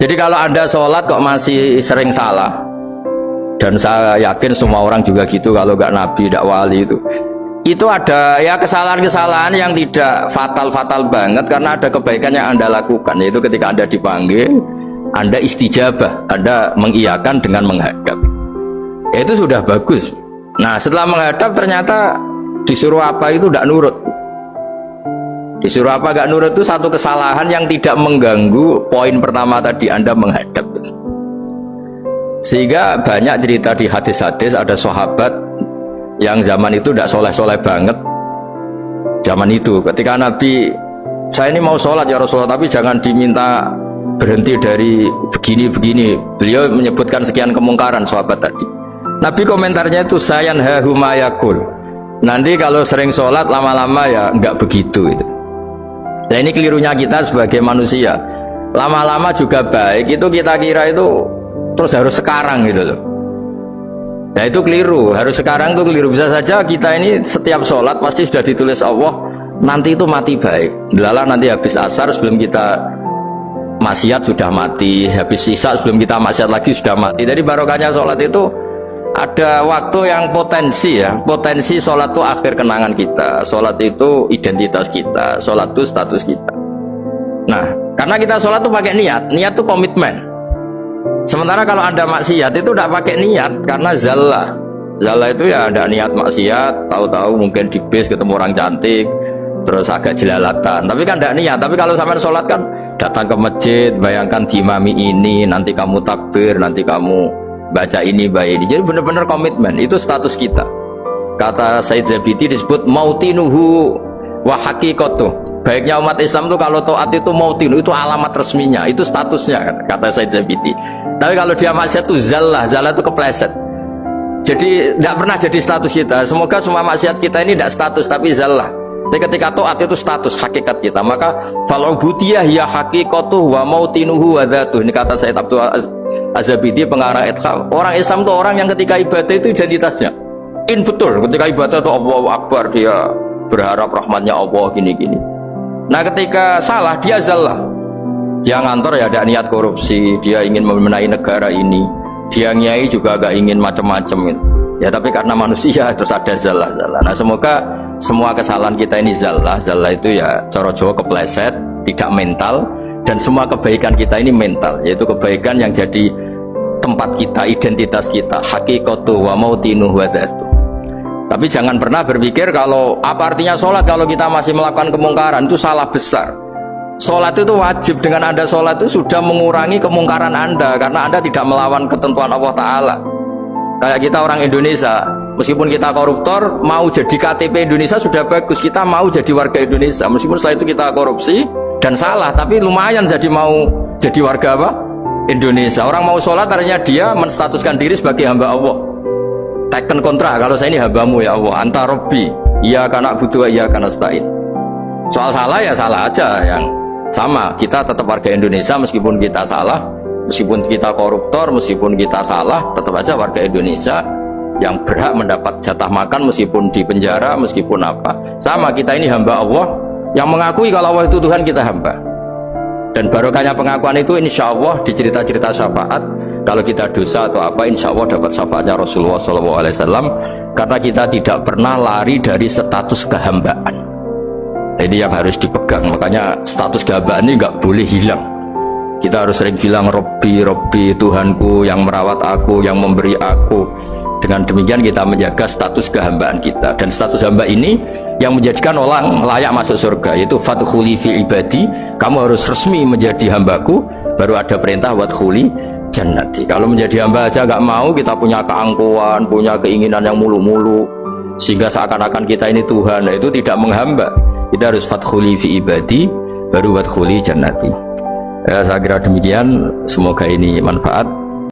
Jadi kalau Anda sholat kok masih sering salah, dan saya yakin semua orang juga gitu, kalau nggak nabi, nggak wali itu ada ya kesalahan-kesalahan yang tidak fatal-fatal banget, karena ada kebaikan yang Anda lakukan, yaitu ketika Anda dipanggil, Anda istijabah, Anda mengiyakan dengan menghadap. Ya, itu sudah bagus. Nah, setelah menghadap ternyata disuruh apa itu tidak nurut. Disuruh apa gak nurut itu satu kesalahan yang tidak mengganggu poin pertama tadi, Anda menghadap. Sehingga banyak cerita di hadis-hadis, ada sahabat yang zaman itu tidak soleh-soleh banget. Zaman itu ketika Nabi, saya ini mau sholat ya Rasulullah, tapi jangan diminta berhenti dari begini-begini. Beliau menyebutkan sekian kemungkaran sahabat tadi. Nabi komentarnya itu sayan hahumayakul. Nanti kalau sering sholat lama-lama ya nggak begitu itu. Nah, ini kelirunya kita sebagai manusia. Lama-lama juga baik itu kita kira itu terus harus sekarang gitu loh. Nah, itu keliru. Harus sekarang itu keliru. Bisa saja kita ini setiap sholat pasti sudah ditulis Allah nanti itu mati baik. Delala nanti habis asar sebelum kita maksiat sudah mati, habis sisa sebelum kita maksiat lagi sudah mati. Jadi barokahnya sholat itu ada waktu yang potensi ya, potensi sholat itu akhir kenangan kita, sholat itu identitas kita, sholat itu status kita. Nah, karena kita sholat itu pakai niat, niat itu komitmen. Sementara kalau Anda maksiat itu tidak pakai niat, karena zallah itu ya ada niat maksiat, tahu-tahu mungkin di bis ketemu orang cantik, terus agak jelalatan, tapi kan tidak niat. Tapi kalau sampai sholat kan datang ke masjid, bayangkan diimami ini, nanti kamu takbir, nanti kamu baca ini, baca ini. Jadi benar-benar komitmen, itu status kita. Kata Said Zabidi disebut mautinuhu wa haqiqatuh. Baiknya umat Islam itu kalau taat itu mautinu, itu alamat resminya, itu statusnya, kata Said Zabidi. Tapi kalau dia maksiat itu zallah itu kepleset. Jadi tidak pernah jadi status kita. Semoga semua maksiat kita ini tidak status tapi zallah. Tapi ketika taat itu status hakikat kita, maka fal'ubudiyah ya haqiqatuh wa mautinuhu wa dzatuh. Ini kata Said Abdul Az-Zabidi pengarang Itham. Orang Islam itu orang yang ketika ibadah itu identitasnya betul, ketika ibadah itu Allahu Akbar, dia berharap rahmatnya Allah gini-gini. Nah, ketika salah dia zallah, dia ngantor ya ada niat korupsi, dia ingin memenai negara ini, dia nyai juga gak ingin macam-macam gitu. Ya tapi karena manusia terus ada zallah. Nah, semoga semua kesalahan kita ini zallah itu ya cara Jawa kepleset, tidak mental. Dan semua kebaikan kita ini mental, yaitu kebaikan yang jadi tempat kita, identitas kita, haqiqatuh wa mautinuhu wa dzatuh. Tapi jangan pernah berpikir kalau apa artinya sholat kalau kita masih melakukan kemungkaran, itu salah besar. Sholat itu wajib, dengan Anda sholat itu sudah mengurangi kemungkaran Anda, karena Anda tidak melawan ketentuan Allah Ta'ala. Kayak kita orang Indonesia, meskipun kita koruptor, mau jadi KTP Indonesia sudah bagus, kita mau jadi warga Indonesia, meskipun setelah itu kita korupsi dan salah, tapi lumayan mau jadi warga apa? Indonesia. Orang mau sholat artinya dia menstatuskan diri sebagai hamba Allah, taken kontra, kalau saya ini hambamu ya Allah, anta robbi, iya karena butuh, iya karena stain. Soal salah ya salah aja, yang sama, kita tetap warga Indonesia meskipun kita salah, meskipun kita koruptor, meskipun kita salah, tetap aja warga Indonesia yang berhak mendapat jatah makan meskipun di penjara, meskipun apa, sama, kita ini hamba Allah yang mengakui kalau Allah itu Tuhan, kita hamba. Dan barokahnya pengakuan itu insya Allah di cerita-cerita syafaat, kalau kita dosa atau apa insya Allah dapat syafaatnya Rasulullah SAW, karena kita tidak pernah lari dari status kehambaan. Ini yang harus dipegang, makanya status kehambaan ini nggak boleh hilang. Kita harus sering bilang Robbi, Robbi, Tuhanku yang merawat aku, yang memberi aku. Dengan demikian kita menjaga status kehambaan kita, dan status hamba ini yang menjadikan orang layak masuk surga, yaitu fadkhuli fi ibadi, kamu harus resmi menjadi hambaku, baru ada perintah wadkhuli jannati. Kalau menjadi hamba aja nggak mau, kita punya keangkuhan, punya keinginan yang mulu-mulu, sehingga seakan-akan kita ini Tuhan, nah, itu tidak menghamba. Kita harus fadkhuli fi ibadi, baru wadkhuli jannati. Saya kira demikian, semoga ini manfaat.